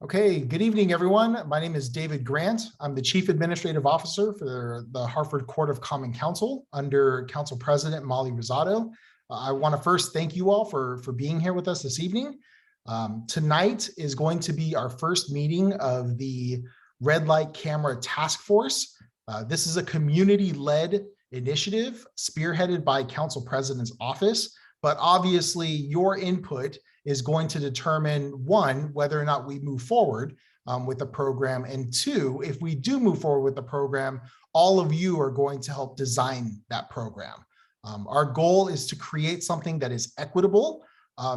Okay, good evening, everyone. My name is David Grant. I'm the Chief Administrative Officer for the Hartford Court of Common Council under Council President Molly Rosado. I want to first thank you all for being here with us this evening. Tonight is going to be our first meeting of the Red Light Camera Task Force. This is a community-led initiative spearheaded by Council President's Office, but obviously your input is going to determine, one, whether or not we move forward with the program, and two, if we do move forward with the program, all of you are going to help design that program. Our goal is to create something that is equitable,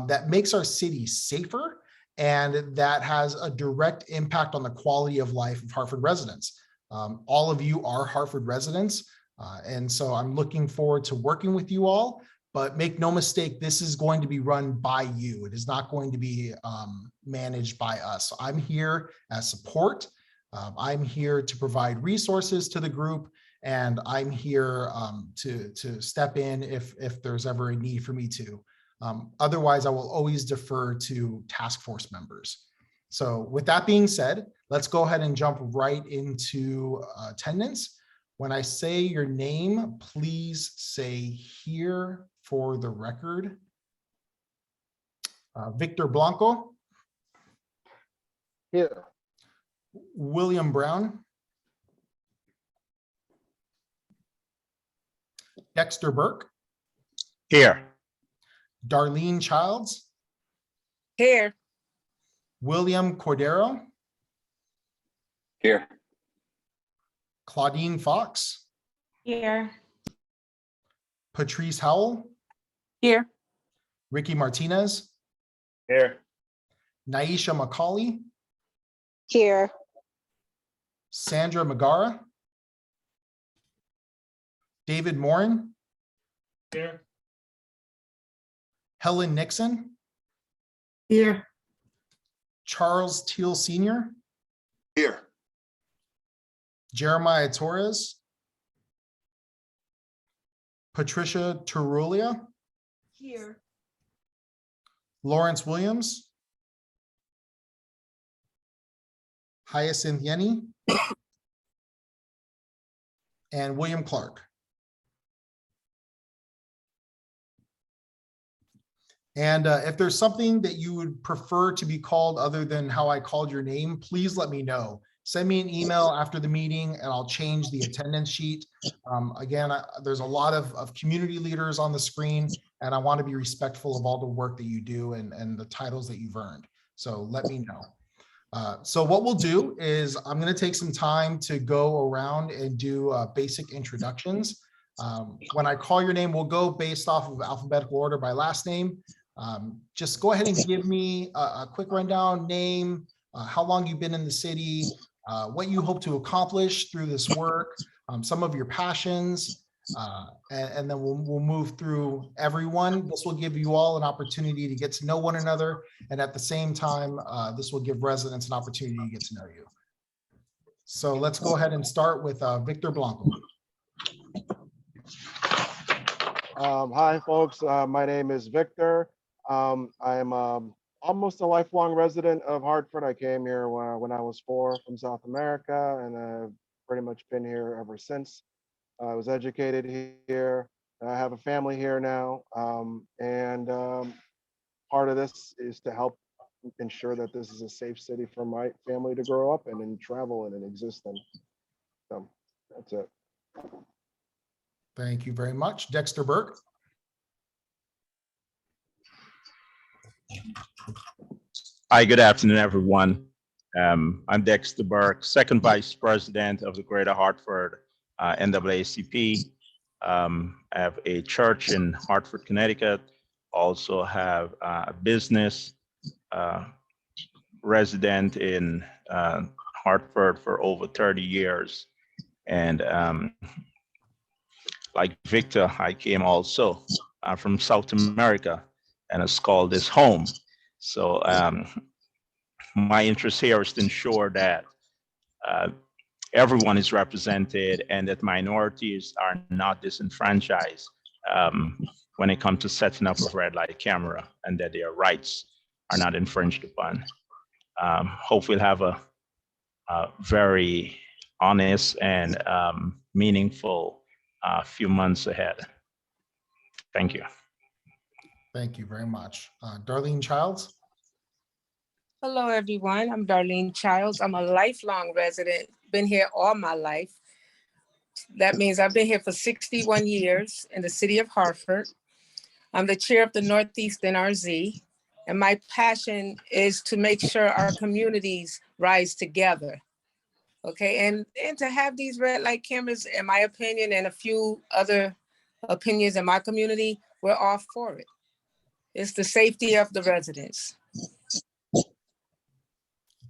that makes our city safer, and that has a direct impact on the quality of life of Hartford residents. All of you are Hartford residents, and so I'm looking forward to working with you all. But make no mistake, this is going to be run by you. It is not going to be managed by us. So I'm here as support. I'm here to provide resources to the group, and I'm here to step in if there's ever a need for me to. Otherwise, I will always defer to task force members. So with that being said, let's go ahead and jump right into attendance. When I say your name, please say here for the record. Victor Blanco. Here. William Brown. Dexter Burke. Here. Darlene Childs. Here. William Cordero. Here. Claudine Fox. Here. Patrice Howell. Here. Ricky Martinez. Here. Naisha McCauley. Here. Sandra Magara. David Morin. Here. Helen Nixon. Here. Charles Teal Sr. Here. Jeremiah Torres. Patricia Terulia. Here. Lawrence Williams. Hyacinth Yenny. And William Clark. And if there's something that you would prefer to be called other than how I called your name, please let me know. Send me an email after the meeting and I'll change the attendance sheet. Again, there's a lot of community leaders on the screen, and I want to be respectful of all the work that you do and the titles that you've earned. So let me know. So what we'll do is I'm going to take some time to go around and do basic introductions. When I call your name, we'll go based off of alphabetical order by last name. Just go ahead and give me a quick rundown, name, how long you've been in the city, what you hope to accomplish through this work, some of your passions, and then we'll move through everyone. This will give you all an opportunity to get to know one another, and at the same time, this will give residents an opportunity to get to know you. So let's go ahead and start with Victor Blanco. Hi, folks. My name is Victor. I'm almost a lifelong resident of Hartford. I came here when I was 4 from South America, and I've pretty much been here ever since. I was educated here. I have a family here now, and part of this is to help ensure that this is a safe city for my family to grow up in and travel in and exist in. So that's it. Thank you very much. Dexter Burke. Hi, good afternoon, everyone. I'm Dexter Burke, second vice president of the Greater Hartford NAACP. I have a church in Hartford, Connecticut. Also have a business, resident in Hartford for over 30 years. And like Victor, I came also from South America, and it's called this home. So my interest here is to ensure that everyone is represented and that minorities are not disenfranchised when it comes to setting up a red light camera, and that their rights are not infringed upon. Hope we'll have a very honest and meaningful few months ahead. Thank you. Thank you very much. Darlene Childs. Hello, everyone. I'm Darlene Childs. I'm a lifelong resident, been here all my life. That means I've been here for 61 years in the city of Hartford. I'm the chair of the Northeast NRZ, and my passion is to make sure our communities rise together. Okay, and to have these red light cameras, in my opinion, and a few other opinions in my community, we're all for it. It's the safety of the residents.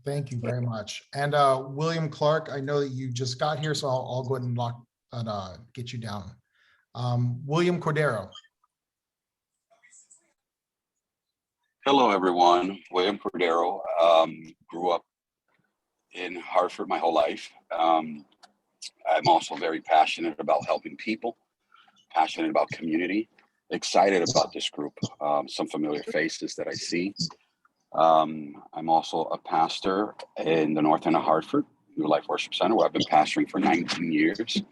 Thank you very much. And William Clark, I know that you just got here, so I'll go ahead and get you down. William Cordero. Hello, everyone. William Cordero. Grew up in Hartford my whole life. I'm also very passionate about helping people, passionate about community, excited about this group. Some familiar faces that I see. I'm also a pastor in the north end of Hartford, New Life Worship Center, where I've been pastoring for 19 years,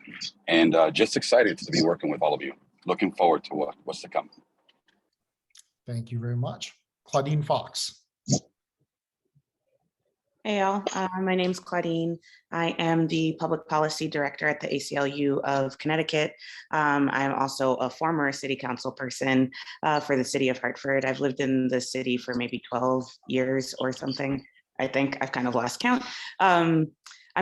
and just excited to be working with all of you. Looking forward to what's to come. Thank you very much. Claudine Fox. Hey all, my name's Claudine. I am the Public Policy Director at the ACLU of Connecticut. I'm also a former City Council person for the City of Hartford. I've lived in the city for maybe 12 years or something. I think I've kind of lost count. I'm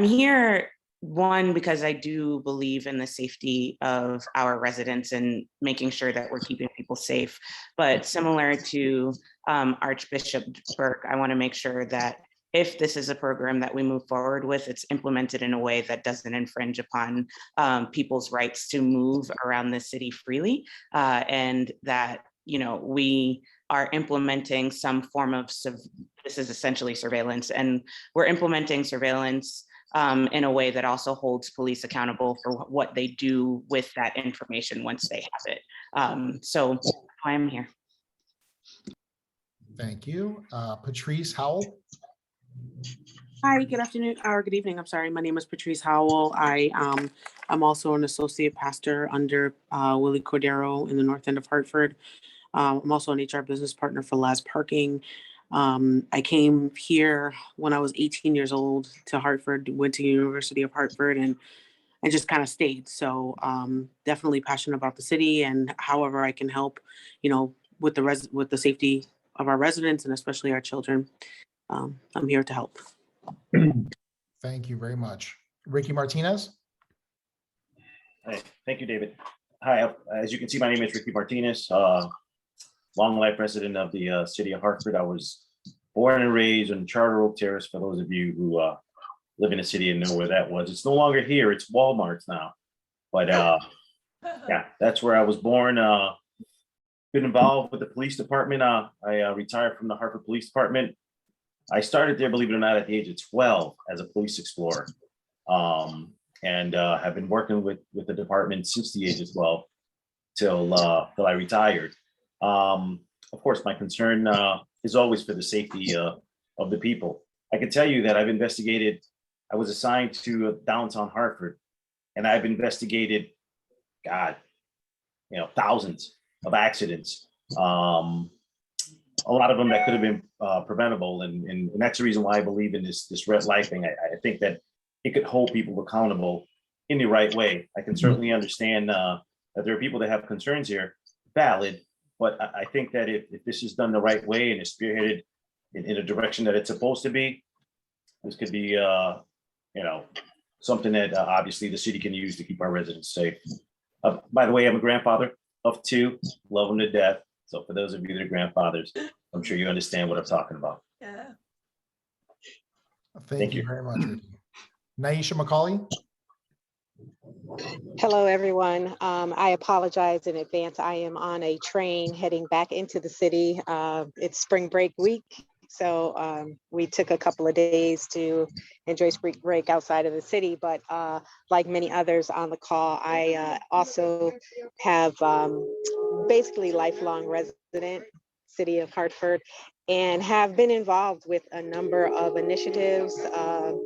here, one, because I do believe in the safety of our residents and making sure that we're keeping people safe. But similar to Archbishop Burke, I want to make sure that if this is a program that we move forward with, it's implemented in a way that doesn't infringe upon people's rights to move around the city freely, and that, you know, we are implementing some form of, this is essentially surveillance, and we're implementing surveillance in a way that also holds police accountable for what they do with that information once they have it. So I'm here. Thank you. Patrice Howell. Hi, good afternoon, or good evening. I'm sorry. My name is Patrice Howell. I'm also an associate pastor under Willie Cordero in the north end of Hartford. I'm also an HR business partner for Laz Parking. I came here when I was 18 years old to Hartford, went to University of Hartford, and just kind of stayed. So definitely passionate about the city, and however I can help, you know, with the safety of our residents and especially our children. I'm here to help. Thank you very much. Ricky Martinez. Hey, thank you, David. Hi, as you can see, my name is Ricky Martinez, long life resident of the city of Hartford. I was born and raised on Charter Oak Terrace, for those of you who live in the city and know where that was. It's no longer here, it's Walmart's now. But yeah, that's where I was born. Been involved with the police department. I retired from the Hartford Police Department. I started there, believe it or not, at the age of 12 as a police explorer, and have been working with the department since the age of 12 till I retired. Of course, my concern is always for the safety of the people. I can tell you that I've investigated, I was assigned to downtown Hartford, and I've investigated, God, you know, thousands of accidents. A lot of them that could have been preventable, and that's the reason why I believe in this red light thing. I think that it could hold people accountable in the right way. I can certainly understand that there are people that have concerns here, valid, but I think that if this is done the right way and is spearheaded in a direction that it's supposed to be, this could be, you know, something that obviously the city can use to keep our residents safe. By the way, I'm a grandfather of 2, love them to death. So for those of you that are grandfathers, I'm sure you understand what I'm talking about. Yeah. Thank you very much, Ricky. Naisha McCauley. Hello, everyone. I apologize in advance. I am on a train heading back into the city. It's spring break week, so we took a couple of days to enjoy spring break outside of the city. But like many others on the call, I also have basically lifelong resident city of Hartford, and have been involved with a number of initiatives,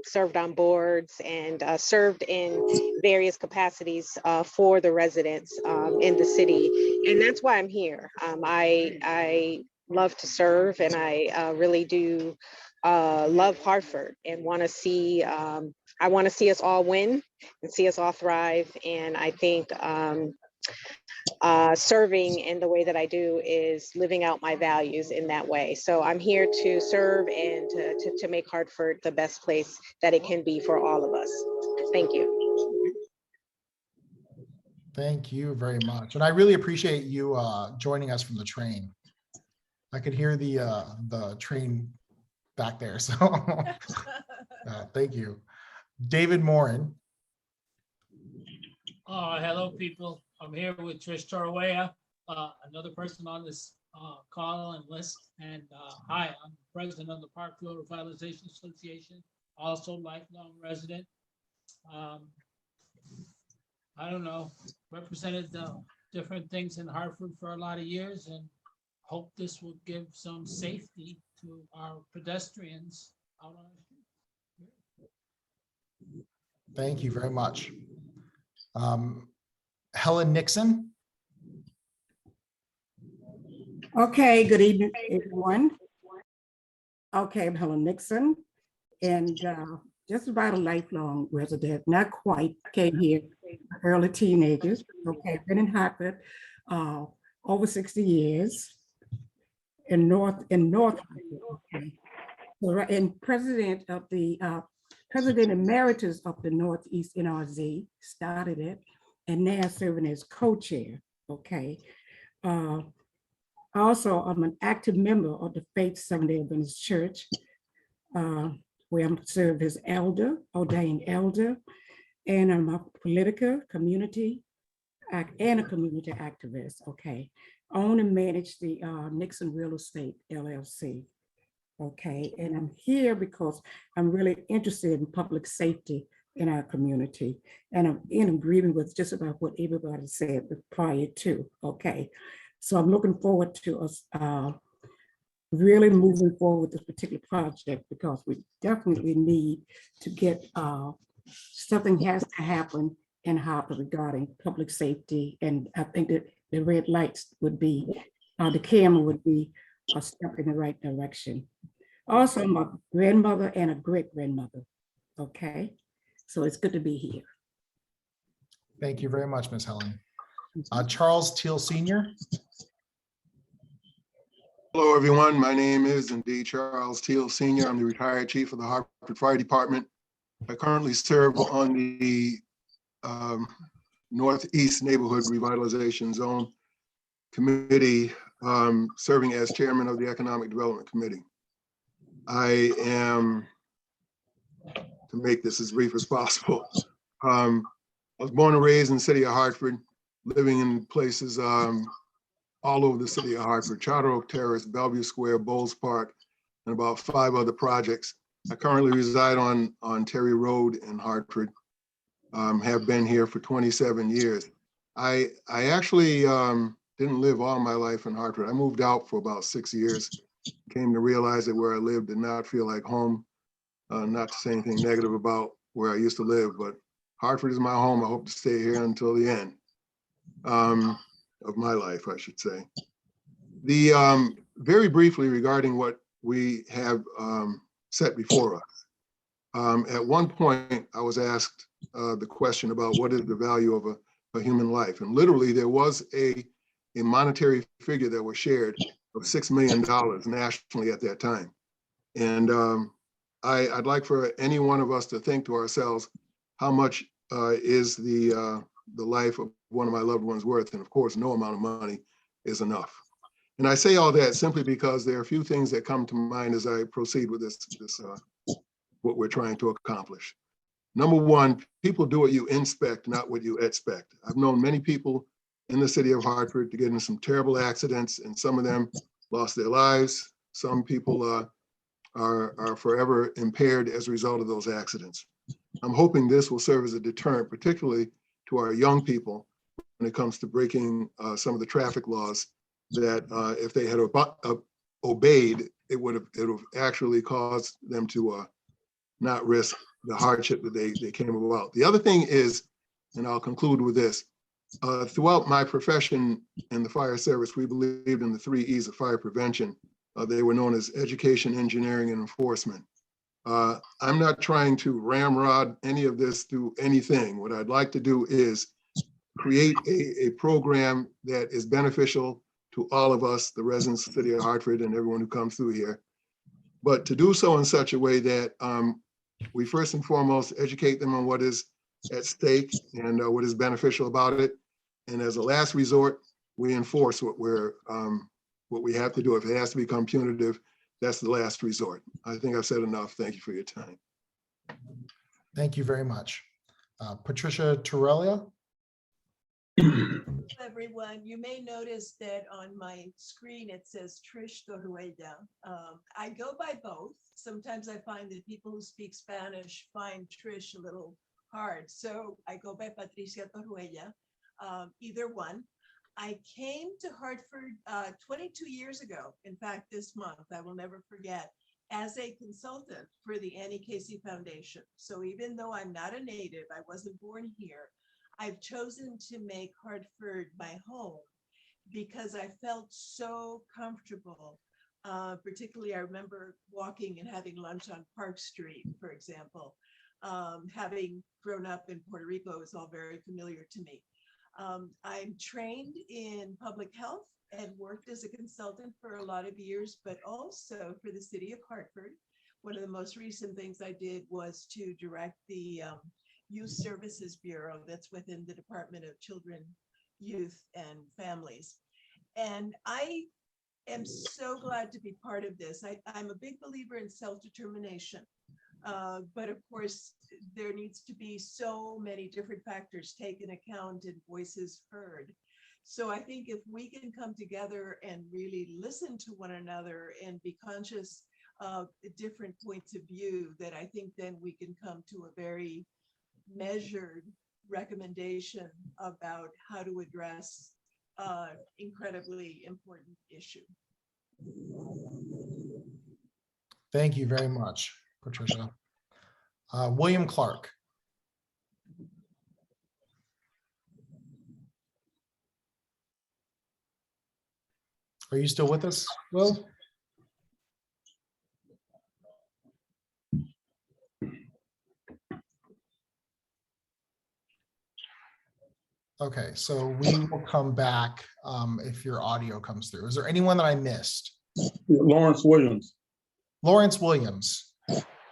served on boards, and served in various capacities for the residents in the city. And that's why I'm here. I love to serve, and I really do love Hartford, and want to see, I want to see us all win and see us all thrive. And I think serving in the way that I do is living out my values in that way. So I'm here to serve and to make Hartford the best place that it can be for all of us. Thank you. Thank you very much. And I really appreciate you joining us from the train. I could hear the train back there. So thank you. David Morin. Hello, people. I'm here with Trish Torwea, another person on this call and list. And hi, I'm president of the Parkville Revitalization Association, also lifelong resident. I don't know, represented different things in Hartford for a lot of years, and hope this will give some safety to our pedestrians out on the street. Thank you very much. Helen Nixon. Okay, good evening, everyone. Okay, I'm Helen Nixon, and just about a lifelong resident, not quite, came here early teenagers. Okay, been in Hartford over 60 years in North Hartford. Okay, so, and president emeritus of the Northeast NRZ, started it, and now serving as co-chair. Okay. Also, I'm an active member of the Faith Seventh-day Adventist Church, where I'm served as ordained elder, and I'm a political community and a community activist. Okay, I own and manage the Nixon Real Estate LLC. Okay, and I'm here because I'm really interested in public safety in our community, and I'm in agreement with just about what everybody said prior to. Okay, so I'm looking forward to us really moving forward with this particular project, because we definitely need to get something has to happen in Hartford regarding public safety, and I think that the red lights would be, the camera would be a step in the right direction. Also, I'm a grandmother and a great-grandmother. Okay, so it's good to be here. Thank you very much, Ms. Helen. Charles Teal Sr. Hello, everyone. My name is indeed Charles Teal Sr. I'm the retired chief of the Hartford Fire Department. I currently serve on the Northeast Neighborhood Revitalization Zone Committee, serving as chairman of the Economic Development Committee. I am, to make this as brief as possible, I was born and raised in the city of Hartford, living in places all over the city of Hartford: Charter Oak Terrace, Bellevue Square, Bowles Park, and about 5 other projects. I currently reside on Terry Road in Hartford. Have been here for 27 years. I actually didn't live all my life in Hartford. I moved out for about 6 years, came to realize that where I lived did not feel like home. Not to say anything negative about where I used to live, but Hartford is my home. I hope to stay here until the end of my life, I should say. Very briefly regarding what we have set before us. At one point, I was asked the question about what is the value of a human life, and literally there was a monetary figure that was shared of $6 million nationally at that time. And I'd like for any one of us to think to ourselves, how much is the life of one of my loved ones worth? And of course, no amount of money is enough. And I say all that simply because there are a few things that come to mind as I proceed with this what we're trying to accomplish. Number one, people do what you inspect, not what you expect. I've known many people in the city of Hartford to get in some terrible accidents, and some of them lost their lives. Some people are forever impaired as a result of those accidents. I'm hoping this will serve as a deterrent, particularly to our young people when it comes to breaking some of the traffic laws that if they had obeyed, it would have actually caused them to not risk the hardship that they came about. The other thing is, and I'll conclude with this, throughout my profession in the fire service, we believed in the 3 E's of fire prevention. They were known as education, engineering, and enforcement. I'm not trying to ramrod any of this through anything. What I'd like to do is create a program that is beneficial to all of us, the residents of the city of Hartford and everyone who comes through here. But to do so in such a way that we first and foremost educate them on what is at stake and what is beneficial about it. And as a last resort, we enforce what we have to do. If it has to become punitive, that's the last resort. I think I've said enough. Thank you for your time. Thank you very much. Patricia Torrelia. Everyone, you may notice that on my screen it says Trish Torruella. I go by both. Sometimes I find that people who speak Spanish find Trish a little hard, so I go by Patricia Torruella. Either one. I came to Hartford 22 years ago. In fact, this month, I will never forget, as a consultant for the Annie Casey Foundation. So even though I'm not a native, I wasn't born here, I've chosen to make Hartford my home because I felt so comfortable. Particularly, I remember walking and having lunch on Park Street, for example. Having grown up in Puerto Rico, is all very familiar to me. I'm trained in public health and worked as a consultant for a lot of years, but also for the city of Hartford. One of the most recent things I did was to direct the Youth Services Bureau that's within the Department of Children, Youth, and Families. And I am so glad to be part of this. I'm a big believer in self-determination. But of course, there needs to be so many different factors taken account and voices heard. So I think if we can come together and really listen to one another and be conscious of different points of view, that I think then we can come to a very measured recommendation about how to address incredibly important issue. Thank you very much, Patricia. William Clark. Are you still with us, Will? Okay, so we will come back if your audio comes through. Is there anyone that I missed? Lawrence Williams. Lawrence Williams.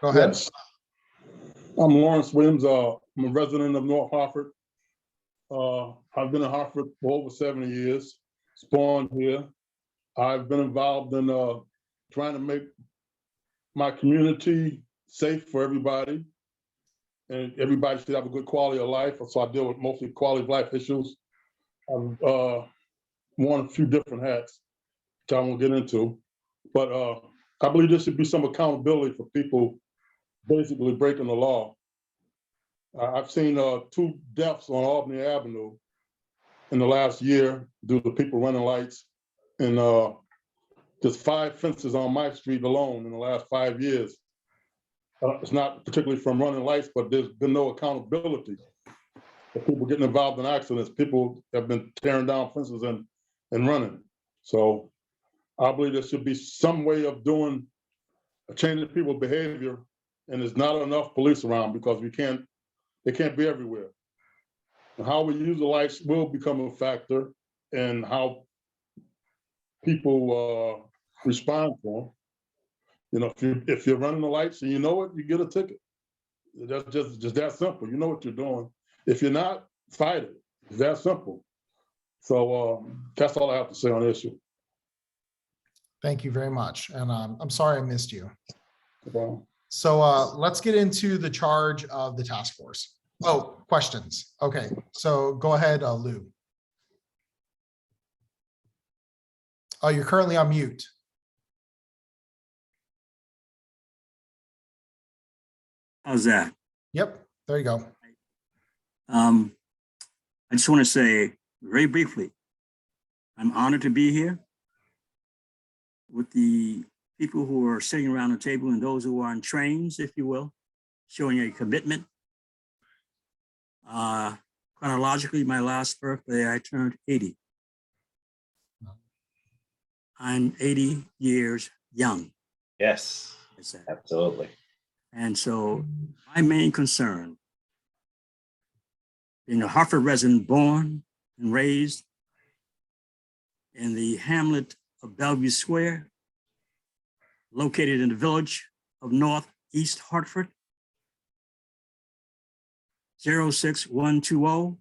Go ahead. Yes. I'm Lawrence Williams. I'm a resident of North Hartford. I've been in Hartford for over 70 years. Spawned here. I've been involved in trying to make my community safe for everybody. And everybody should have a good quality of life. So I deal with mostly quality of life issues. I've worn a few different hats, which I won't get into. But I believe there should be some accountability for people basically breaking the law. I've seen 2 deaths on Albany Avenue in the last year due to people running lights. And just 5 fences on my street alone in the last 5 years. It's not particularly from running lights, but there's been no accountability for people getting involved in accidents. People have been tearing down fences and running. So I believe there should be some way of changing people's behavior, and there's not enough police around because they can't be everywhere. And how we use the lights will become a factor in how people respond to them. You know, if you're running the lights and you know it, you get a ticket. That's just that simple. You know what you're doing. If you're not, fight it. It's that simple. So that's all I have to say on the issue. Thank you very much. And I'm sorry I missed you. Okay. So let's get into the charge of the task force. Oh, questions. Okay, so go ahead, Lou. Oh, you're currently on mute. How's that? Yep, there you go. I just want to say very briefly, I'm honored to be here. with the people who are sitting around the table and those who are on trains, if you will, showing a commitment. Chronologically, my last birthday, I turned 80. I'm 80 years young. Yes, absolutely. And so my main concern, being a Hartford resident, born and raised in the hamlet of Bellevue Square, located in the village of Northeast Hartford, 06120,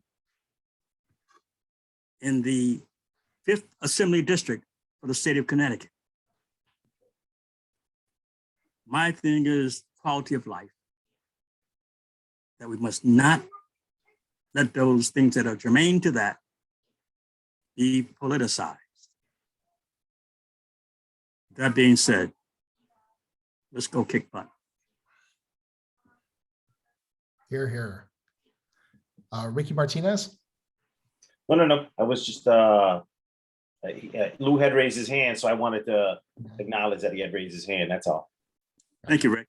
in the 5th Assembly District for the state of Connecticut. My thing is quality of life, that we must not let those things that are germane to that be politicized. That being said, let's go kick butt. Here, here. Ricky Martinez. No. I was just, Lou had raised his hand, so I wanted to acknowledge that he had raised his hand. That's all. Thank you, Rick.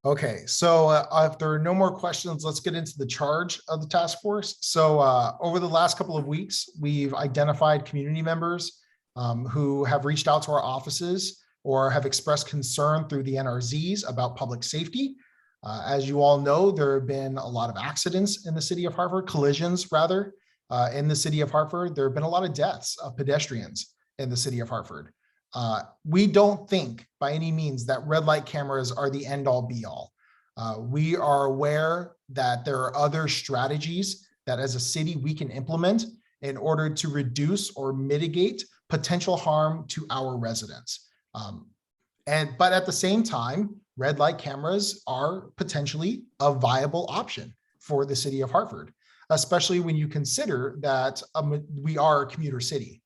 Okay, so if there are no more questions, let's get into the charge of the task force. So over the last couple of weeks, we've identified community members who have reached out to our offices or have expressed concern through the NRZs about public safety. As you all know, there have been a lot of accidents in the city of Hartford, collisions rather, in the city of Hartford. There have been a lot of deaths of pedestrians in the city of Hartford. We don't think by any means that red light cameras are the end all be all. We are aware that there are other strategies that as a city we can implement in order to reduce or mitigate potential harm to our residents. But at the same time, red light cameras are potentially a viable option for the city of Hartford, especially when you consider that we are a commuter city.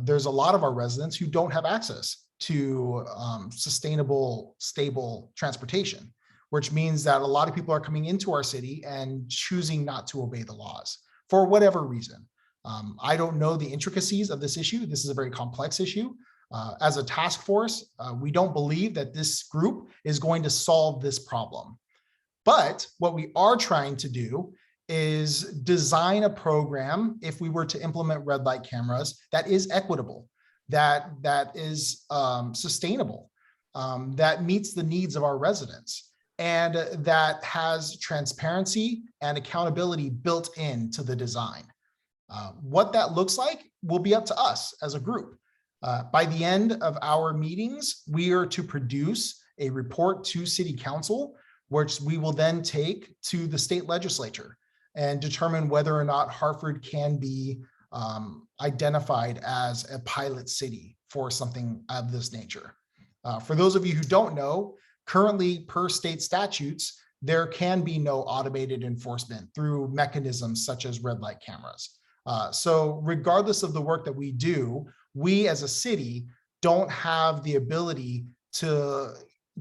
There's a lot of our residents who don't have access to sustainable, stable transportation, which means that a lot of people are coming into our city and choosing not to obey the laws for whatever reason. I don't know the intricacies of this issue. This is a very complex issue. As a task force, we don't believe that this group is going to solve this problem. But what we are trying to do is design a program, if we were to implement red light cameras, that is equitable, that is sustainable, that meets the needs of our residents, and that has transparency and accountability built into the design. What that looks like will be up to us as a group. By the end of our meetings, we are to produce a report to City Council, which we will then take to the state legislature and determine whether or not Hartford can be identified as a pilot city for something of this nature. For those of you who don't know, currently per state statutes, there can be no automated enforcement through mechanisms such as red light cameras. So regardless of the work that we do, we as a city don't have the ability to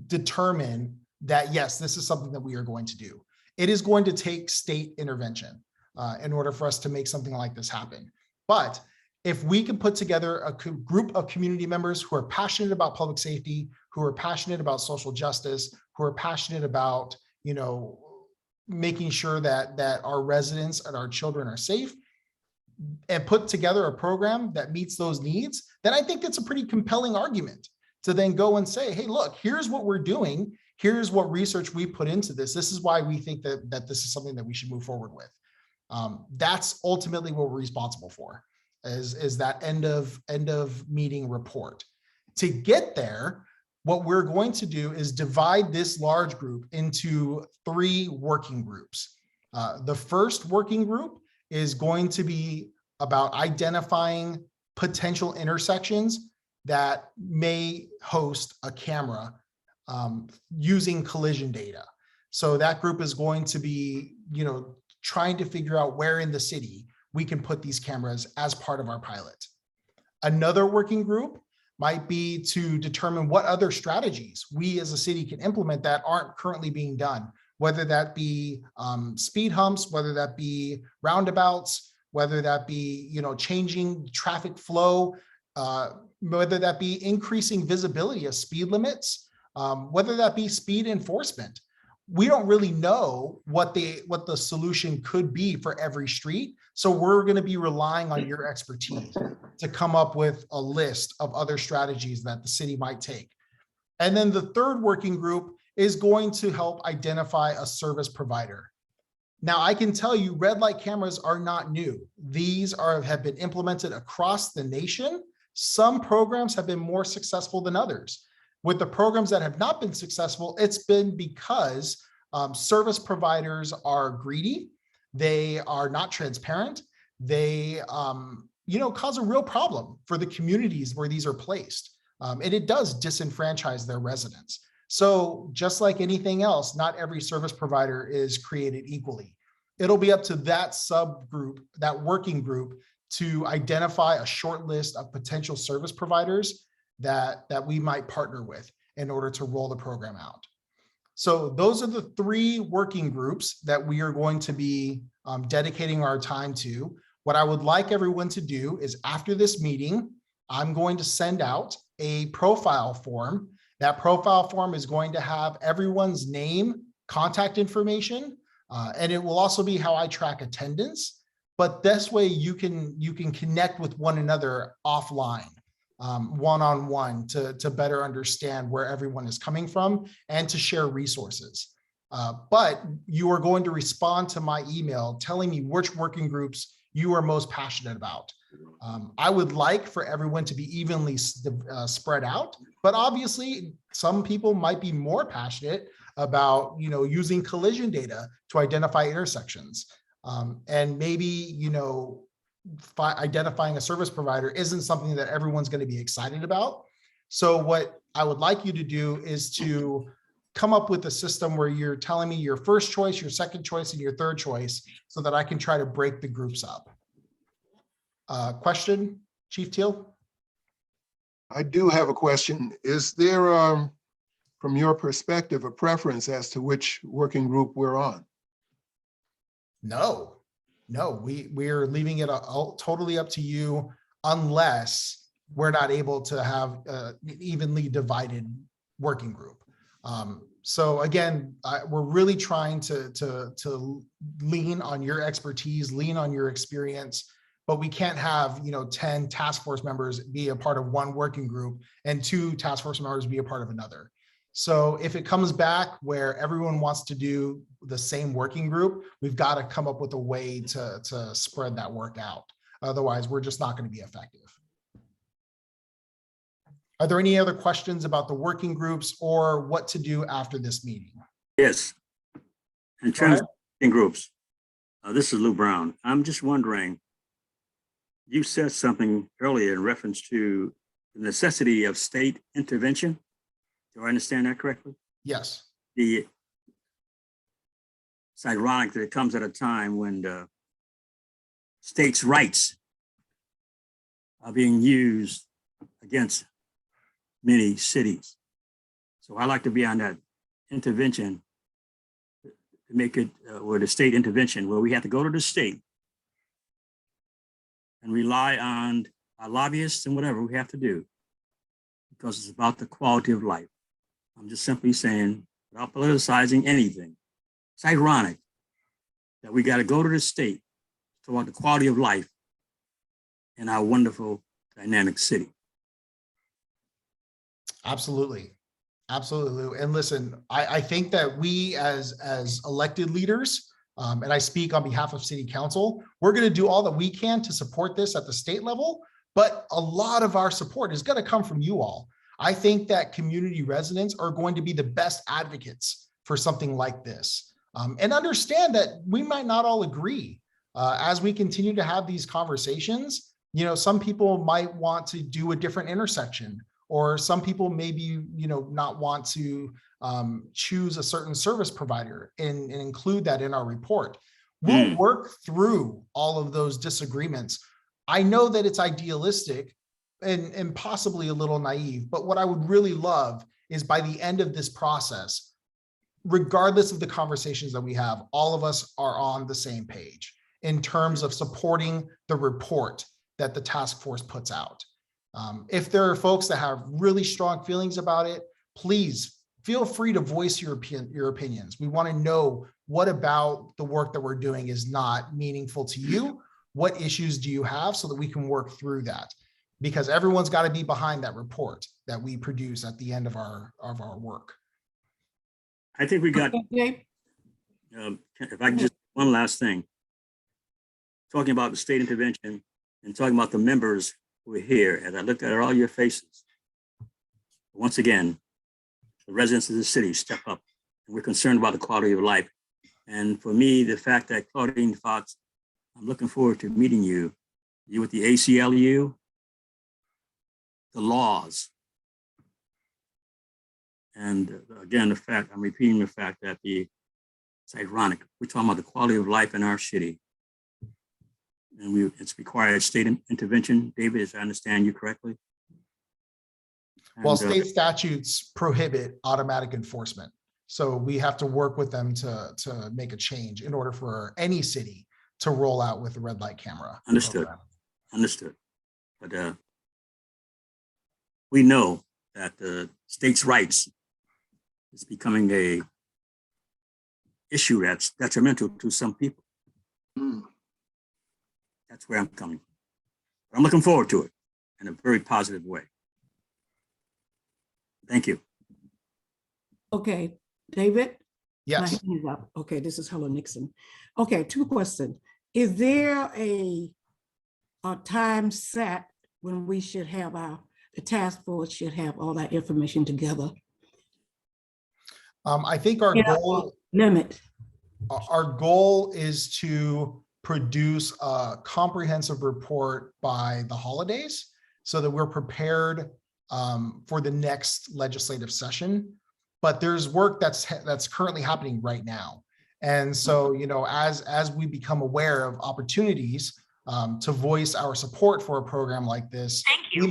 determine that, yes, this is something that we are going to do. It is going to take state intervention in order for us to make something like this happen. But if we can put together a group of community members who are passionate about public safety, who are passionate about social justice, who are passionate about, making sure that our residents and our children are safe, and put together a program that meets those needs, then I think it's a pretty compelling argument to then go and say, hey, look, here's what we're doing. Here's what research we put into this. This is why we think that this is something that we should move forward with. That's ultimately what we're responsible for, is that end of meeting report. To get there, what we're going to do is divide this large group into 3 working groups. The first working group is going to be about identifying potential intersections that may host a camera using collision data. So that group is going to be, trying to figure out where in the city we can put these cameras as part of our pilot. Another working group might be to determine what other strategies we as a city can implement that aren't currently being done, whether that be speed humps, whether that be roundabouts, whether that be, changing traffic flow whether that be increasing visibility of speed limits, whether that be speed enforcement. We don't really know what the solution could be for every street. So we're going to be relying on your expertise to come up with a list of other strategies that the city might take. And then the third working group is going to help identify a service provider. Now, I can tell you red light cameras are not new. These have been implemented across the nation. Some programs have been more successful than others. With the programs that have not been successful, it's been because service providers are greedy. They are not transparent. They cause a real problem for the communities where these are placed. And it does disenfranchise their residents. So just like anything else, not every service provider is created equally. It'll be up to that subgroup, that working group, to identify a short list of potential service providers that we might partner with in order to roll the program out. So those are the three working groups that we are going to be dedicating our time to. What I would like everyone to do is, after this meeting, I'm going to send out a profile form. That profile form is going to have everyone's name, contact information, and it will also be how I track attendance. But this way you can connect with one another offline, one-on-one, to better understand where everyone is coming from and to share resources. But you are going to respond to my email telling me which working groups you are most passionate about. I would like for everyone to be evenly spread out, but obviously some people might be more passionate about using collision data to identify intersections. And maybe identifying a service provider isn't something that everyone's going to be excited about. So what I would like you to do is to come up with a system where you're telling me your first choice, your second choice, and your third choice, so that I can try to break the groups up. Question, Chief Teal? I do have a question. Is there, from your perspective, a preference as to which working group we're on? No, we're leaving it totally up to you, unless we're not able to have an evenly divided working group. So again, we're really trying to lean on your expertise, lean on your experience, but we can't have 10 task force members be a part of one working group and 2 task force members be a part of another. So if it comes back where everyone wants to do the same working group, we've got to come up with a way to spread that work out. Otherwise, we're just not going to be effective. Are there any other questions about the working groups or what to do after this meeting? Yes. In terms of working groups, this is Lou Brown. I'm just wondering, you said something earlier in reference to the necessity of state intervention. Do I understand that correctly? Yes. It's ironic that it comes at a time when the states' rights are being used against many cities. So I like to be on that intervention to make it where the state intervention, where we have to go to the state and rely on our lobbyists and whatever we have to do, because it's about the quality of life. I'm just simply saying, without politicizing anything, it's ironic that we got to go to the state to talk about the quality of life in our wonderful, dynamic city. Absolutely. Absolutely. And listen, I think that we as elected leaders, and I speak on behalf of City Council, we're going to do all that we can to support this at the state level, but a lot of our support is going to come from you all. I think that community residents are going to be the best advocates for something like this. And understand that we might not all agree. As we continue to have these conversations, some people might want to do a different intersection, or some people maybe, not want to choose a certain service provider and include that in our report. We'll work through all of those disagreements. I know that it's idealistic and possibly a little naive, but what I would really love is, by the end of this process, regardless of the conversations that we have, all of us are on the same page in terms of supporting the report that the task force puts out. If there are folks that have really strong feelings about it, please feel free to voice your opinions. We want to know what about the work that we're doing is not meaningful to you. What issues do you have so that we can work through that? Because everyone's got to be behind that report that we produce at the end of our work. I think we got, if I can just, one last thing. Talking about the state intervention and talking about the members who are here, as I looked at all your faces, once again, the residents of the city step up, and we're concerned about the quality of life. And for me, the fact that Claudine Fox, I'm looking forward to meeting you. You with the ACLU, the laws. And again, the fact, I'm repeating the fact that it's ironic. We're talking about the quality of life in our city. And it's required state intervention, David, as I understand you correctly. Well, state statutes prohibit automatic enforcement. So we have to work with them to make a change in order for any city to roll out with the red light camera. Understood. program. Understood. But we know that the states' rights is becoming a issue that's detrimental to some people. That's where I'm coming from. But I'm looking forward to it in a very positive way. Thank you. Okay, David? Yes. My hand is up. Okay, this is Helen Nixon. Okay, 2 questions. Is there a time set when we should have the task force should have all that information together? I think our goal limit. Our goal is to produce a comprehensive report by the holidays so that we're prepared for the next legislative session. But there's work that's currently happening right now. And so, you know, as we become aware of opportunities to voice our support for a program like this, we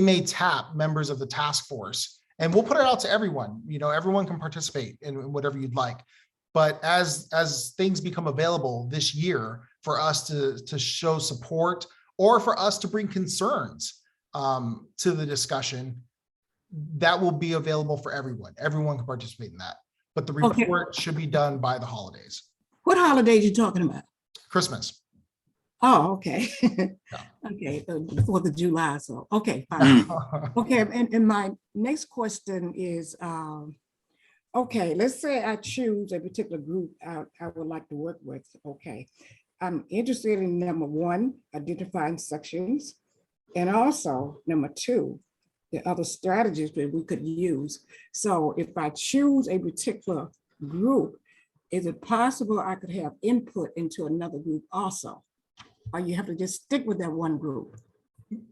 may tap members of the task force, and we'll put it out to everyone. You know, everyone can participate in whatever you'd like. But as things become available this year for us to show support or for us to bring concerns to the discussion, that will be available for everyone. Everyone can participate in that. But the report should be done by the holidays. What holidays are you talking about? Christmas. Oh, okay. Okay, the 4th of July, so, okay, fine. Okay, and my next question is, okay, let's say I choose a particular group I would like to work with, okay. I'm interested in number 1, identifying sections, and also number 2, the other strategies that we could use. So if I choose a particular group, is it possible I could have input into another group also? Or you have to just stick with that one group?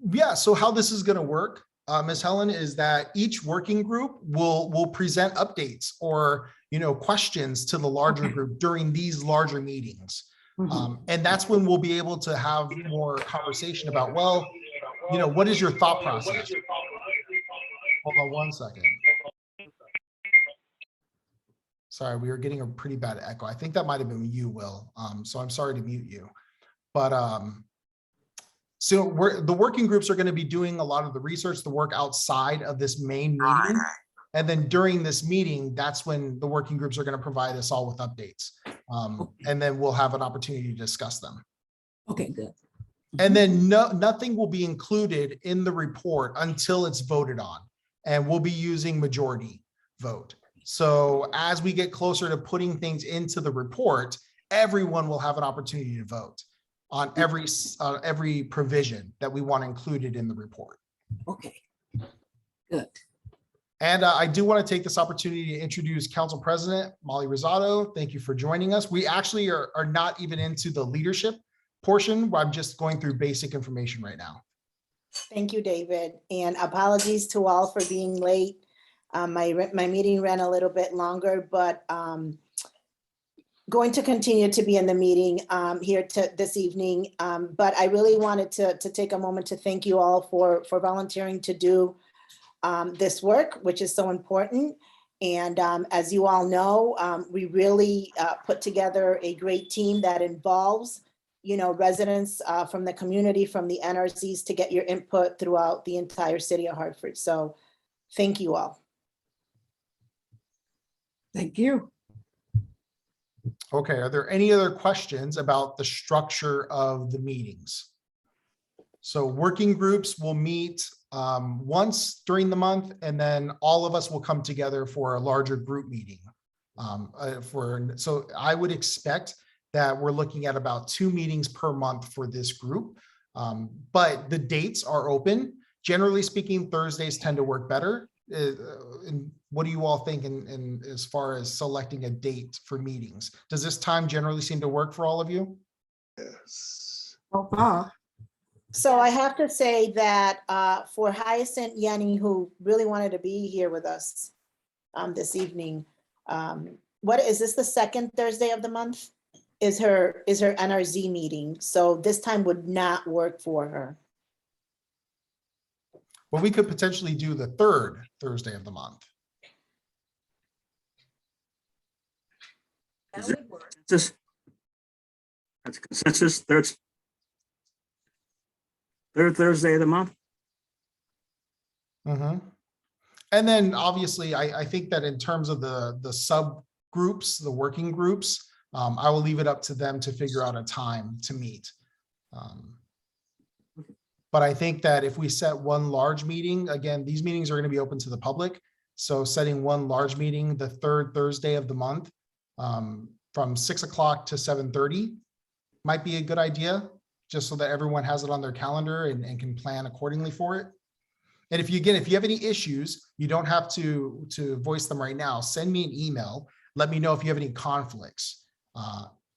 Yeah, so how this is going to work, Ms. Helen, is that each working group will present updates or, you know, questions to the larger group during these larger meetings. And that's when we'll be able to have more conversation about, well, you know, what is your thought process? Hold on one second. Sorry, we were getting a pretty bad echo. I think that might have been you, Will. So I'm sorry to mute you. But so the working groups are going to be doing a lot of the research, the work outside of this main meeting. And then during this meeting, that's when the working groups are going to provide us all with updates. And then we'll have an opportunity to discuss them. Okay, good. And then nothing will be included in the report until it's voted on. And we'll be using majority vote. So as we get closer to putting things into the report, everyone will have an opportunity to vote on every provision that we want included in the report. Okay, good. And I do want to take this opportunity to introduce Council President Molly Rosado. Thank you for joining us. We actually are not even into the leadership portion. I'm just going through basic information right now. Thank you, David, and apologies to all for being late. My meeting ran a little bit longer, but going to continue to be in the meeting here this evening. But I really wanted to take a moment to thank you all for volunteering to do this work, which is so important. And as you all know, we really put together a great team that involves residents from the community, from the NRCs to get your input throughout the entire city of Hartford. So thank you all. Thank you. Okay, are there any other questions about the structure of the meetings? So working groups will meet once during the month, and then all of us will come together for a larger group meeting. So I would expect that we're looking at about 2 meetings per month for this group. But the dates are open. Generally speaking, Thursdays tend to work better. And what do you all think in as far as selecting a date for meetings? Does this time generally seem to work for all of you? Yes. So far. So I have to say that for Hyacinth Yenny, who really wanted to be here with us this evening, what is this, the second Thursday of the month? Is her NRZ meeting. So this time would not work for her. Well, we could potentially do the 3rd Thursday of the month. Is it consensus? That's consensus, third Thursday of the month? Mhm. And then obviously, I think that in terms of the subgroups, the working groups, I will leave it up to them to figure out a time to meet. But I think that if we set one large meeting, again, these meetings are going to be open to the public. So setting one large meeting, the 3rd Thursday of the month, from 6 o'clock to 7:30 might be a good idea, just so that everyone has it on their calendar and can plan accordingly for it. And if you have any issues, you don't have to voice them right now. Send me an email. Let me know if you have any conflicts.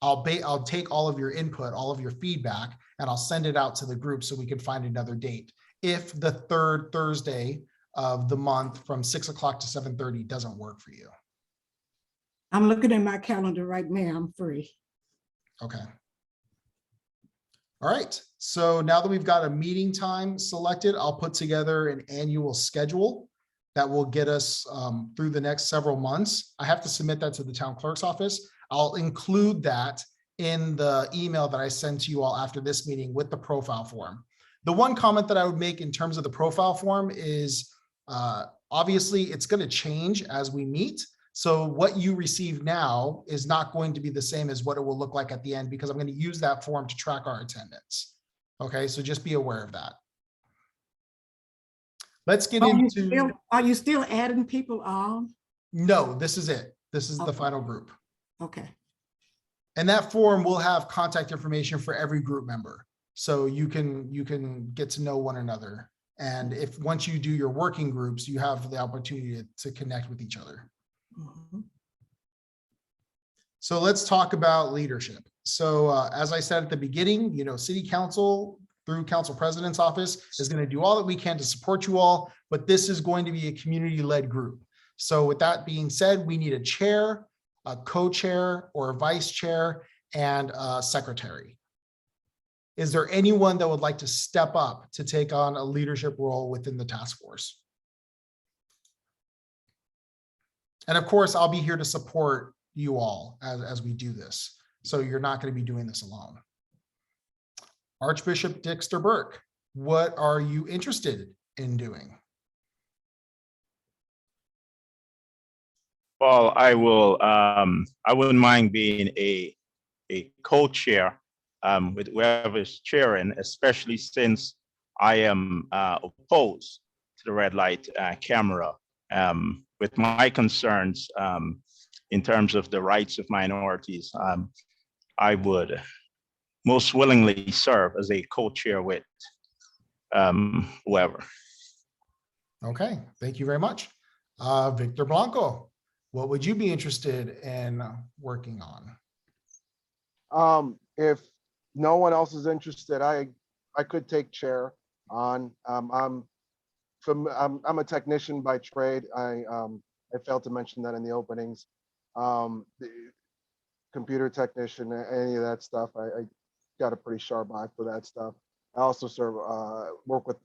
I'll take all of your input, all of your feedback, and I'll send it out to the group so we can find another date. If the 3rd Thursday of the month from 6 o'clock to 7:30 doesn't work for you. I'm looking at my calendar right now. I'm free. Okay. All right. So now that we've got a meeting time selected, I'll put together an annual schedule that will get us through the next several months. I have to submit that to the town clerk's office. I'll include that in the email that I send to you all after this meeting with the profile form. The one comment that I would make in terms of the profile form is obviously it's going to change as we meet. So what you receive now is not going to be the same as what it will look like at the end, because I'm going to use that form to track our attendance. Okay, so just be aware of that. Let's get into. Are you still adding people on? No, this is it. This is the final group. Okay. And that form will have contact information for every group member. So you can get to know one another. And if once you do your working groups, you have the opportunity to connect with each other. Mhm. So let's talk about leadership. So as I said at the beginning, City Council through Council President's Office is going to do all that we can to support you all, but this is going to be a community-led group. So with that being said, we need a chair, a co-chair or a vice chair, and a secretary. Is there anyone that would like to step up to take on a leadership role within the task force? And of course, I'll be here to support you all as we do this. So you're not going to be doing this alone. Archbishop Dexter Burke, what are you interested in doing? Well, I wouldn't mind being a co-chair with whoever's chairing, especially since I am opposed to the red light camera. With my concerns in terms of the rights of minorities, I would most willingly serve as a co-chair with whoever. Okay, thank you very much. Victor Blanco, what would you be interested in working on? If no one else is interested, I could take chair on. I'm a technician by trade. I failed to mention that in the openings. The computer technician, any of that stuff. I got a pretty sharp eye for that stuff. I also work with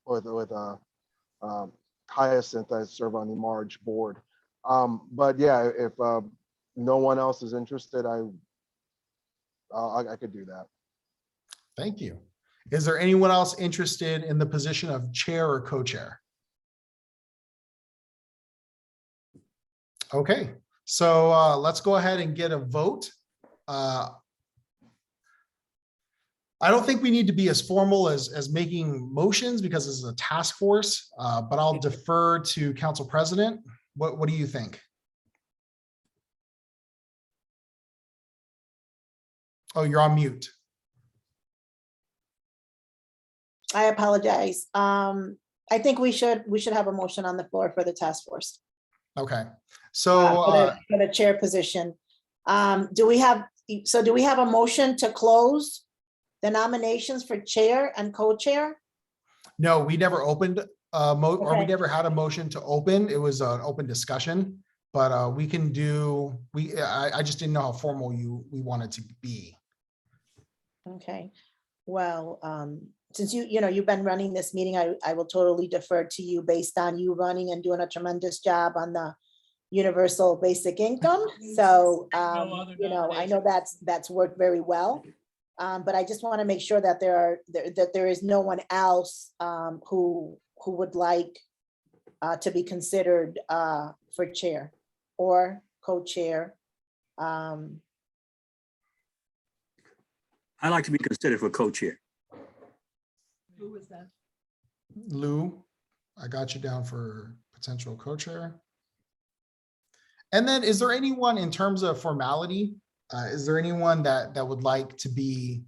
Hyacinth. I serve on the Marge board. But yeah, if no one else is interested, I could do that. Thank you. Is there anyone else interested in the position of chair or co-chair? Okay, so let's go ahead and get a vote. I don't think we need to be as formal as making motions because this is a task force, but I'll defer to Council President. What do you think? Oh, you're on mute. I apologize. I think we should have a motion on the floor for the task force. Okay, so For the chair position. Do we have a motion to close the nominations for chair and co-chair? no, we never opened or we Okay. never had a motion to open. It was an open discussion, but we can do. I just didn't know how formal we wanted to be. Okay, well, since you've been running this meeting, I will totally defer to you based on you running and doing a tremendous job on the universal basic income. So, I know that's worked very well. But I just want to make sure that there is no one else who would like to be considered for chair or co-chair. I'd like to be considered for co-chair. Who was that? Lou, I got you down for potential co-chair. And then is there anyone in terms of formality? Is there anyone that would like to be,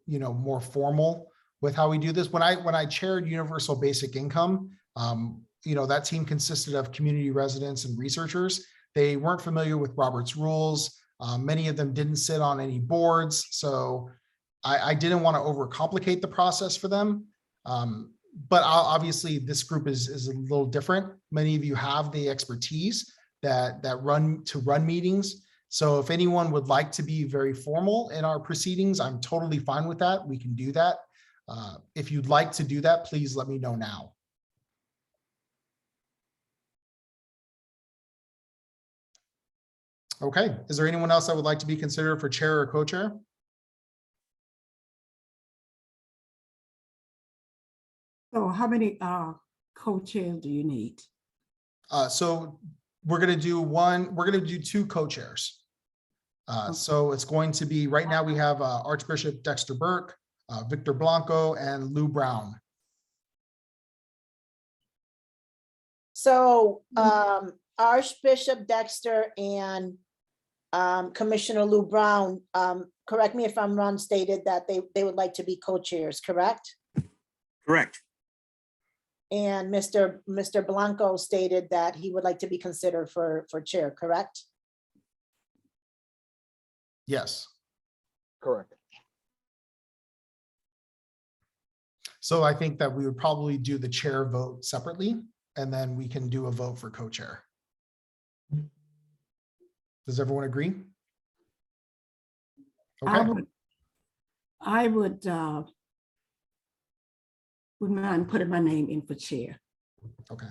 more formal with how we do this? When I chaired Universal Basic Income, that team consisted of community residents and researchers. They weren't familiar with Robert's rules. Many of them didn't sit on any boards. So I didn't want to overcomplicate the process for them. But obviously this group is a little different. Many of you have the expertise that run meetings. So if anyone would like to be very formal in our proceedings, I'm totally fine with that. We can do that. If you'd like to do that, please let me know now. Okay, is there anyone else that would like to be considered for chair or co-chair? So how many co-chairs do you need? So we're going to do two co-chairs. So it's going to be, right now we have Archbishop Dexter Burke, Victor Blanco, and Lou Brown. So Archbishop Dexter and Commissioner Lou Brown, correct me if I'm wrong, stated that they would like to be co-chairs, correct? Correct. And Mr. Blanco stated that he would like to be considered for chair, correct? Yes. Correct. So I think that we would probably do the chair vote separately, and then we can do a vote for co-chair. Does everyone agree? Okay. I would wouldn't mind putting my name in for chair. Okay.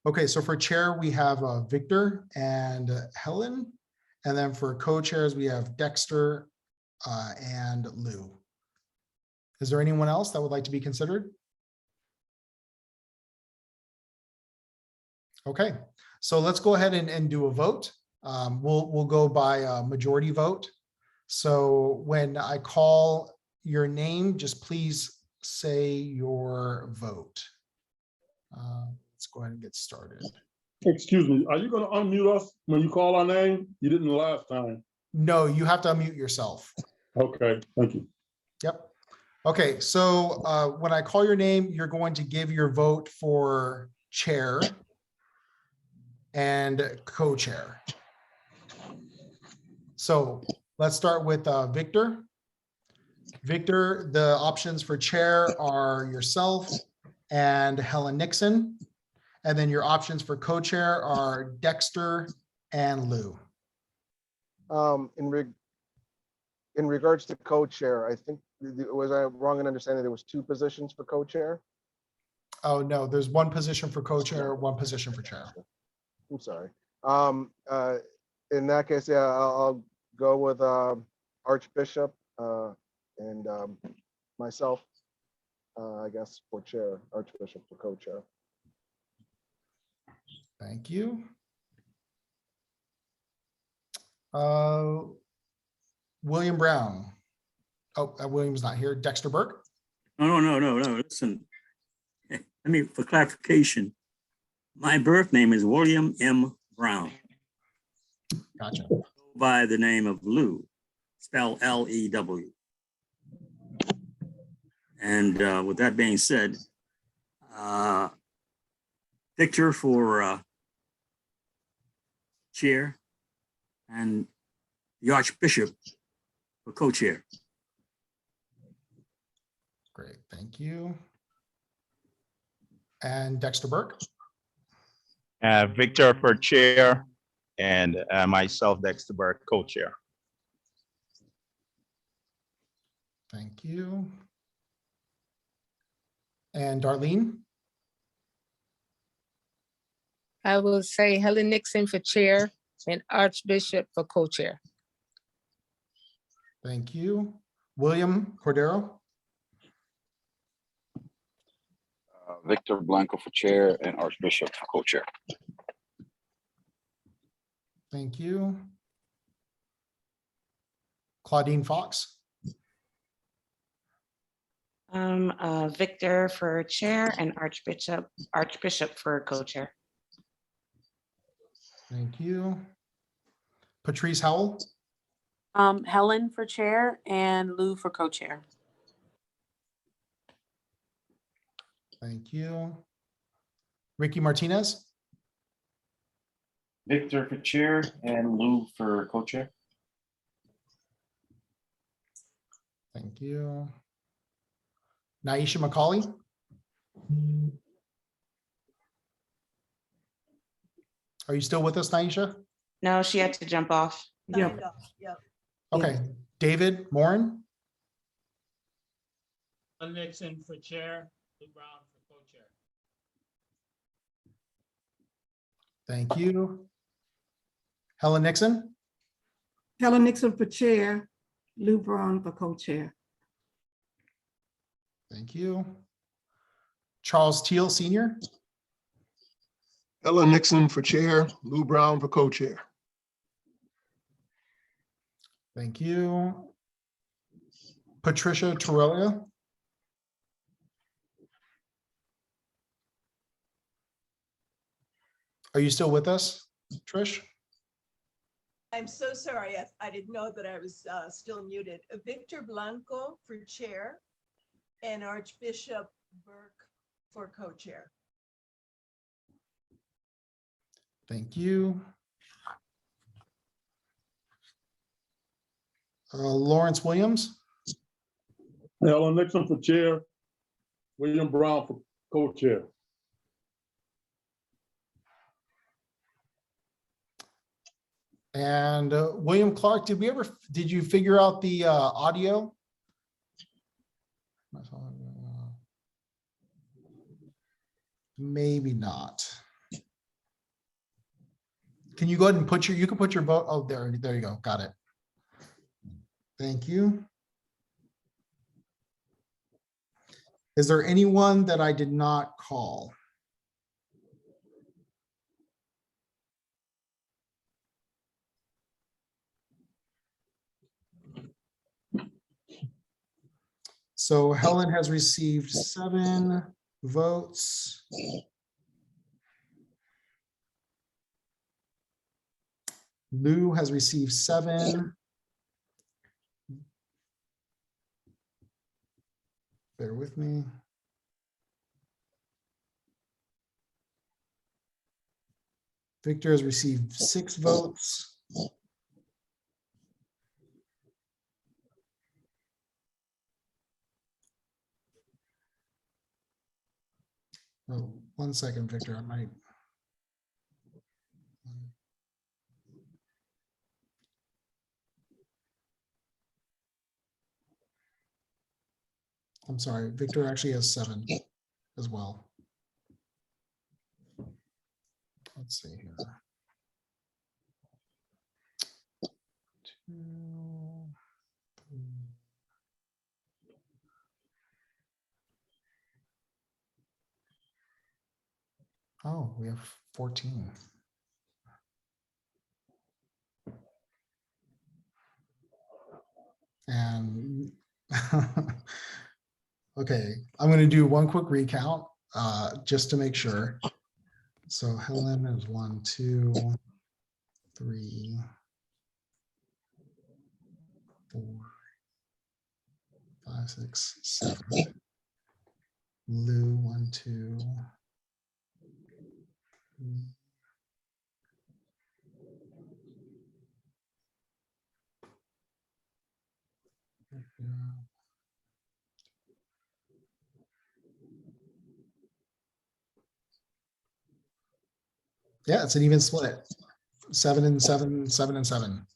Okay, so for chair, we have Victor and Helen. And then for co-chairs, we have Dexter and Lou. Is there anyone else that would like to be considered? Okay, so let's go ahead and do a vote. We'll go by a majority vote. So when I call your name, just please say your vote. Let's go ahead and get started. Excuse me, are you going to unmute us when you call our name? You didn't the last time. No, you have to unmute yourself. Okay, thank you. Yep. Okay, so when I call your name, you're going to give your vote for chair and co-chair. So let's start with Victor. Victor, the options for chair are yourself and Helen Nixon. And then your options for co-chair are Dexter and Lou. In regards to co-chair, I think, was I wrong in understanding there was two positions for co-chair? Oh, no, there's one position for co-chair, one position for chair. I'm sorry. In that case, yeah, I'll go with Archbishop and myself, I guess, for chair, Archbishop for co-chair. Thank you. William Brown. Oh, William's not here. Dexter Burke. No. Listen, for clarification, my birth name is William M. Brown. Gotcha. By the name of Lew, spelled L-E-W. And with that being said, Victor for chair and the Archbishop for co-chair. Great, thank you. And Dexter Burke. Victor for chair and myself, Dexter Burke, co-chair. Thank you. And Darlene. I will say Helen Nixon for chair and Archbishop for co-chair. Thank you. William Cordero. Victor Blanco for chair and Archbishop for co-chair. Thank you. Claudine Fox. Victor for chair and Archbishop for co-chair. Thank you. Patrice Howell. Helen for chair and Lou for co-chair. Thank you. Ricky Martinez. Victor for chair and Lou for co-chair. Thank you. Naisha McCauley. Are you still with us, Naisha? No, she had to jump off. Yeah. Yep. Okay. David Morin. Nixon for chair, Lou Brown for co-chair. Thank you. Helen Nixon. Helen Nixon for chair, Lou Brown for co-chair. Thank you. Charles Teal Sr. Ella Nixon for chair, Lou Brown for co-chair. Thank you. Patricia Torrelia. Are you still with us, Trish? I'm so sorry. I didn't know that I was still muted. Victor Blanco for chair and Archbishop Burke for co-chair. Thank you. Lawrence Williams. Ella Nixon for chair, William Brown for co-chair. And William Clark, did you figure out the audio? Maybe not. Can you go ahead and put you can put your vote. Oh, there you go. Got it. Thank you. Is there anyone that I did not call? So Helen has received 7 votes. Lou has received 7. Bear with me. Victor has received 6 votes. Oh, 1 second, Victor, I might. I'm sorry, Victor actually has 7 as well. let's see here. Oh, we have 14. And okay, I'm going to do one quick recount just to make sure. So Helen is 1, 2, 3, 4, 5, 6, 7. Lou, 1, 2. 3. Yeah, it's an even split. 7 and 7, 7 and 7.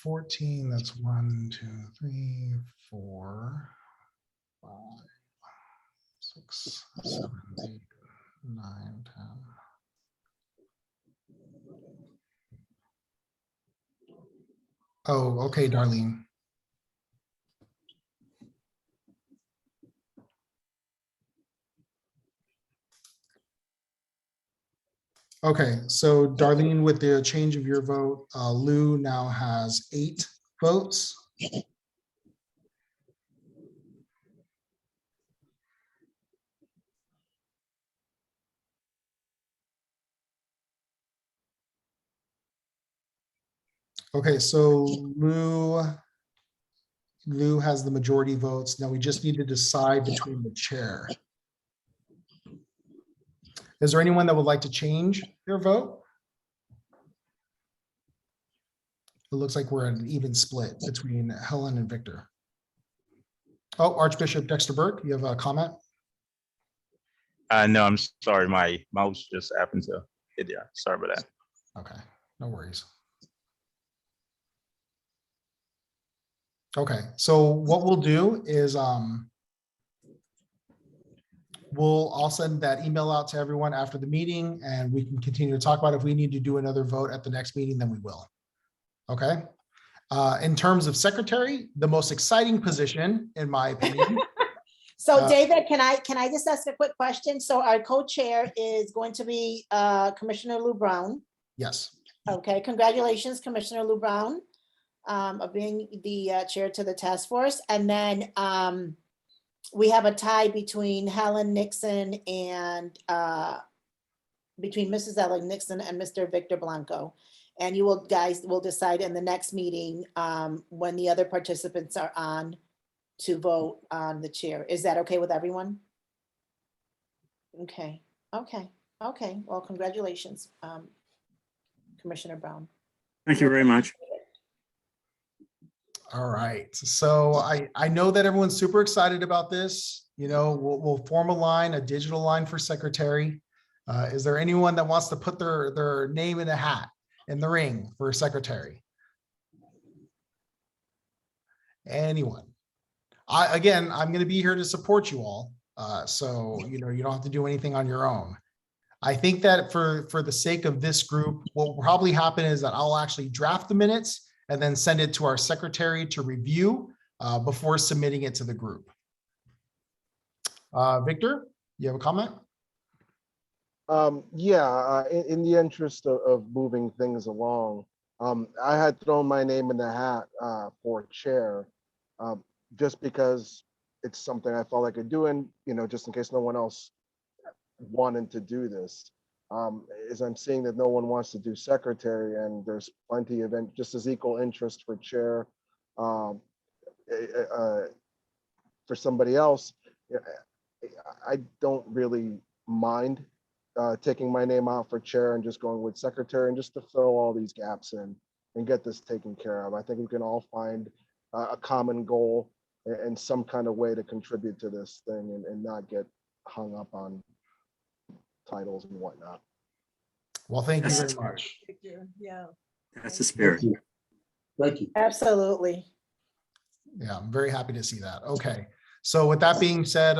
14, that's 1, 2, 3, 4, 5, 6, 7, 8, 9, 10. Oh, okay, Darlene. Okay, so Darlene, with the change of your vote, Lou now has 8 votes. Okay, so Lou has the majority votes. Now we just need to decide between the chair. Is there anyone that would like to change their vote? It looks like we're at an even split between Helen and Victor. Oh, Archbishop Dexter Burke, you have a comment? No, I'm sorry. My mouse just happened to hit there. Sorry about that. Okay, no worries. Okay, so what we'll do is I'll send that email out to everyone after the meeting, and we can continue to talk about it. If we need to do another vote at the next meeting, then we will. Okay. In terms of secretary, the most exciting position, in my opinion. So David, can I just ask a quick question? So our co-chair is going to be Commissioner Lou Brown. Yes. Okay, congratulations, Commissioner Lou Brown, of being the chair to the task force. And then we have a tie between Helen Nixon and between Mrs. Ellen Nixon and Mr. Victor Blanco. And you guys will decide in the next meeting when the other participants are on to vote on the chair. Is that okay with everyone? Okay, okay, okay. Well, congratulations, Commissioner Brown. Thank you very much. All right. So I know that everyone's super excited about this. You know, we'll form a digital line for secretary. Is there anyone that wants to put their name in a hat, in the ring for secretary? Anyone? Again, I'm going to be here to support you all. So, you know, you don't have to do anything on your own. I think that for the sake of this group, what will probably happen is that I'll actually draft the minutes and then send it to our secretary to review before submitting it to the group. Victor, you have a comment? Yeah, in the interest of moving things along, I had thrown my name in the hat for chair, just because it's something I felt I could do, and you know, just in case no one else wanted to do this. As I'm seeing that no one wants to do secretary, and there's plenty of just as equal interest for chair for somebody else, I don't really mind taking my name out for chair and just going with secretary, and just to fill all these gaps in and get this taken care of. I think we can all find a common goal and some kind of way to contribute to this thing and not get hung up on titles and whatnot. Well, thank you very much. Yeah. That's the spirit. Thank you. Absolutely. Yeah, I'm very happy to see that. Okay. So with that being said,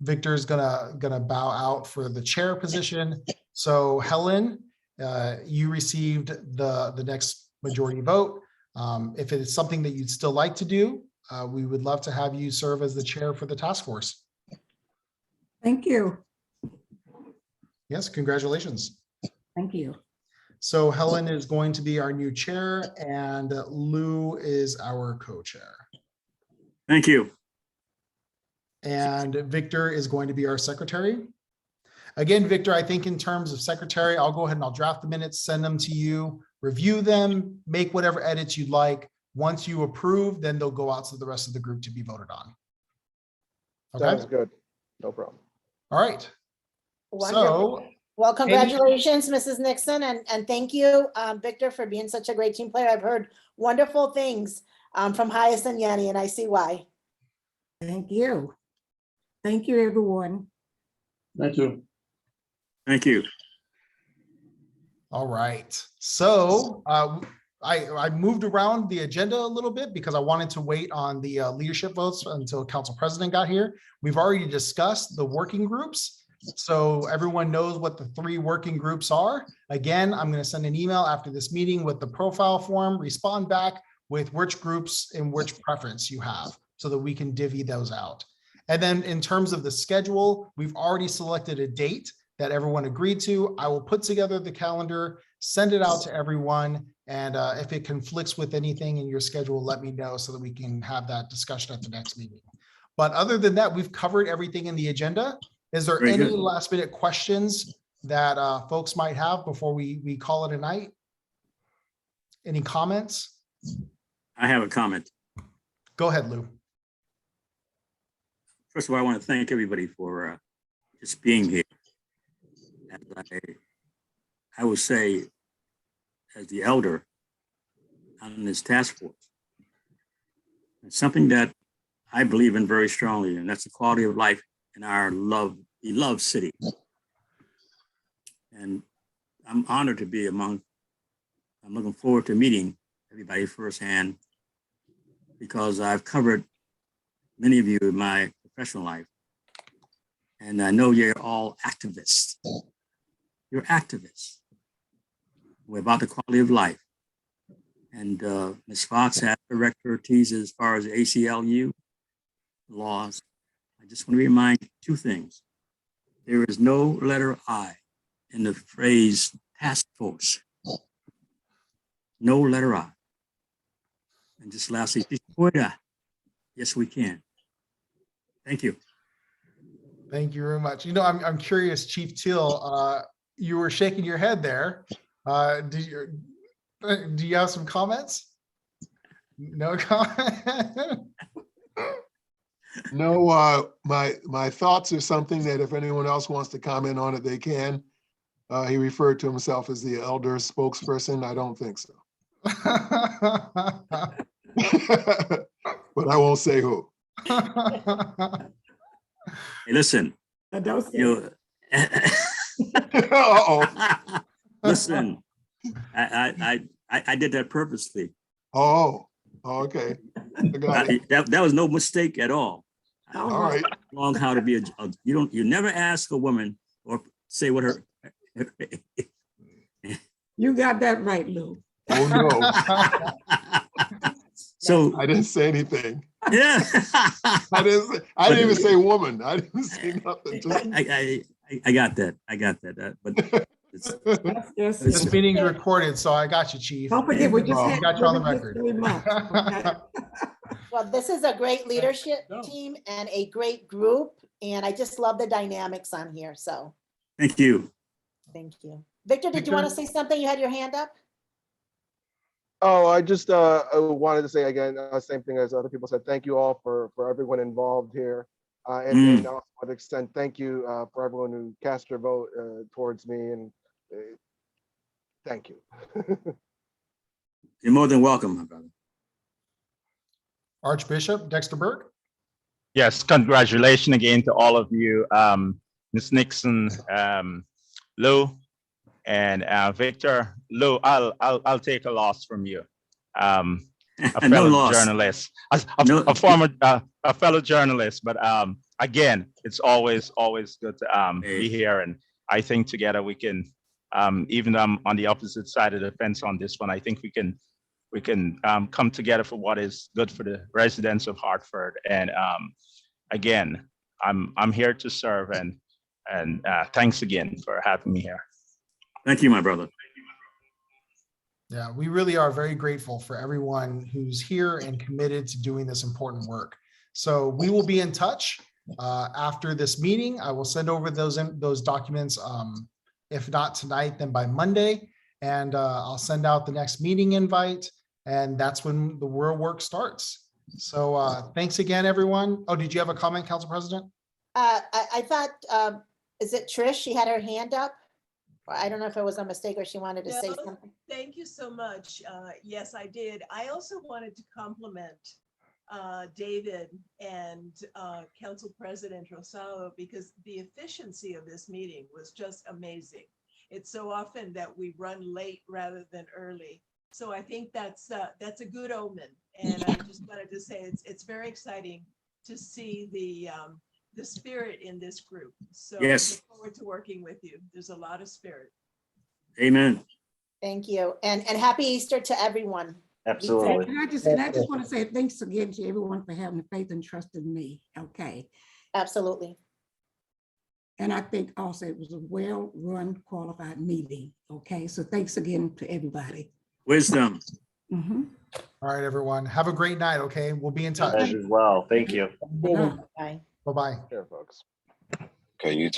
Victor is gonna bow out for the chair position. So Helen, you received the next majority vote. If it is something that you'd still like to do, we would love to have you serve as the chair for the task force. Thank you. Yes, congratulations. Thank you. So Helen is going to be our new chair and Lou is our co-chair. Thank you. And Victor is going to be our secretary. Again, Victor, I think in terms of secretary, I'll go ahead and I'll draft the minutes, send them to you, review them, make whatever edits you'd like. Once you approve, then they'll go out to the rest of the group to be voted on. Okay. Sounds good. No problem. All right. Wonderful. Well, congratulations, Mrs. Nixon, and thank you, Victor, for being such a great team player. I've heard wonderful things from Hyas and Yanni, and I see why. Thank you. Thank you, everyone. Thank you. Thank you. All right. So I moved around the agenda a little bit because I wanted to wait on the leadership votes until Council President got here. We've already discussed the working groups. So everyone knows what the 3 working groups are. Again, I'm going to send an email after this meeting with the profile form, respond back with which groups and which preference you have so that we can divvy those out. And then in terms of the schedule, we've already selected a date that everyone agreed to. I will put together the calendar, send it out to everyone. And if it conflicts with anything in your schedule, let me know so that we can have that discussion at the next meeting. But other than that, we've covered everything in the agenda. Is there Very any good. last minute questions that folks might have before we call it a night? Any comments? I have a comment. Go ahead, Lou. First of all, I want to thank everybody for just being here. And I would say, as the elder on this task force, it's something that I believe in very strongly, and that's the quality of life in our beloved city. And I'm honored to be I'm looking forward to meeting everybody firsthand because I've covered many of you in my professional life. And I know you're all activists. You're activists. We're about the quality of life. And Ms. Fox has her expertise as far as ACLU laws. I just want to remind you 2 things. There is no letter I in the phrase task force. No letter I. And just lastly, yes, we can. Thank you. Thank you very much. You know, I'm curious, Chief Teal, you were shaking your head there. Do you have some comments? No comment? No, my thoughts are something that if anyone else wants to comment on it, they can. He referred to himself as the elder spokesperson. I don't think so. But I won't say who. Hey, listen. You, Uh-oh. listen, I did that purposely. Oh, okay. I got it. That was no mistake at all. All right. Long how to be you never ask a woman or say what her. You got that right, Lou. Oh no. So I didn't say anything. Yeah. I didn't even say woman. I didn't say nothing. I got that. I got that. But this meeting's recorded, so I got you, Chief. Don't forget, we just got you on the record. Well, this is a great leadership team and a great group, and I just love the dynamics on here, so. Thank you. Thank you. Victor, did you want to say something? You had your hand up? Oh, I just wanted to say again, same thing as other people said. Thank you all for everyone involved here. And also to extend thank you for everyone who cast their vote towards me. And thank you. You're more than welcome, my brother. Archbishop Dexter Burke. Yes, congratulations again to all of you, Ms. Nixon, Lou, and Victor. Lou, I'll take a loss from you. A fellow journalist, a fellow journalist, but again, it's always good to be here, and I think together we can, even though I'm on the opposite side of the fence on this one, I think we can come together for what is good for the residents of Hartford. And again, I'm here to serve, and thanks again for having me here. Thank you, my brother. Yeah, we really are very grateful for everyone who's here and committed to doing this important work. So we will be in touch after this meeting. I will send over those documents, if not tonight, then by Monday, and I'll send out the next meeting invite, and that's when the real work starts. So thanks again, everyone. Oh, did you have a comment, Council President? I thought, is it Trish? She had her hand up. I don't know if it was a mistake or she wanted to say No, something. Thank you so much. Yes, I did. I also wanted to compliment David and Council President Rosado, because the efficiency of this meeting was just amazing. It's so often that we run late rather than early. So I think that's a good omen. And I just wanted to say it's very exciting to see the spirit in this group. So Yes. I look forward to working with you. There's a lot of spirit. Amen. Thank you. And happy Easter to everyone. Absolutely. And I just want to say thanks again to everyone for having the faith and trust in me. Okay. Absolutely. And I think also it was a well-run, qualified meeting. Okay. So thanks again to everybody. Wisdom. Mhm. All right, everyone. Have a great night. Okay, we'll be in touch. As well. Thank you. Bye. Bye-bye. Here, folks. Okay, you